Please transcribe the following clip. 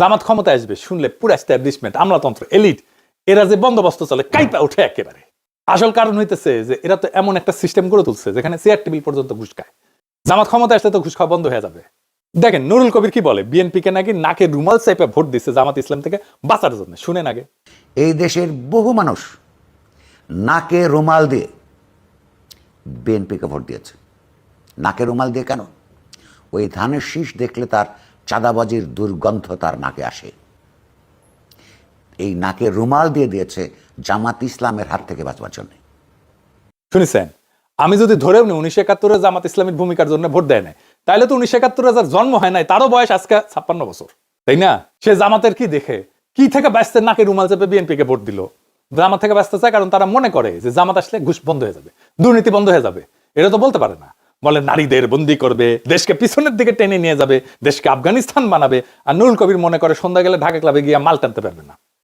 জামাত ক্ষমতায় আসবে শুনলে পুরো এস্টাবলিশমেন্ট, আমলাতন্ত্র, এলিট, এরা যে বন্দোবস্ত চলে কাইপা ওঠে একেবারে। আসল কারণ হইতেছে যে এরা তো এমন একটা সিস্টেম গড়ে তুলছে যেখানে চেয়ার টেবিল পর্যন্ত ঘুষ খায়। জামাত ক্ষমতায় আসলে তো ঘুষ খাওয়া বন্ধ হয়ে যাবে। দেখেন নুরুল কবির কি বলে, বিএনপি কে নাকি নাকে রুমাল চাইপে ভোট দিচ্ছে জামাত ইসলাম থেকে বাঁচার জন্য। শুনেন আগে। এই দেশের বহু মানুষ নাকে রুমাল দিয়ে বিএনপিকে ভোট দিয়েছে। নাকে রুমাল দিয়ে কেন? ওই ধানের শীষ দেখলে তার চাঁদাবাজির দুর্গন্ধ তার নাকে আসে। এই নাকে রুমাল দিয়ে দিয়েছে জামাত ইসলামের হাত থেকে বাঁচবার জন্য। শুনেছেন, আমি যদি ধরেও নি 1971-এ জামাত ইসলামের ভূমিকার জন্য ভোট দেয় নাই, তাহলে তো 1971-এ যার জন্ম হয় নাই তারও বয়স আজকে 56 বছর, তাই না? সে জামাতের কি দেখে কি থেকে ব্যস্ত নাকে রুমাল চেপে বিএনপি কে ভোট দিল? জামাত থেকে ব্যস্ত চায় কারণ তারা মনে করে যে জামাত আসলে ঘুষ বন্ধ হয়ে যাবে, দুর্নীতি বন্ধ হয়ে যাবে। এটা তো বলতে পারে না। বলে নারীদের বন্দি করবে, দেশকে পিছনের দিকে টেনে নিয়ে যাবে, দেশকে আফগানিস্তান বানাবে। আর নুরুল কবির মনে করে সন্ধ্যা গেলে ঢাকা ক্লাবে গিয়ে মাল টানতে পারবে না।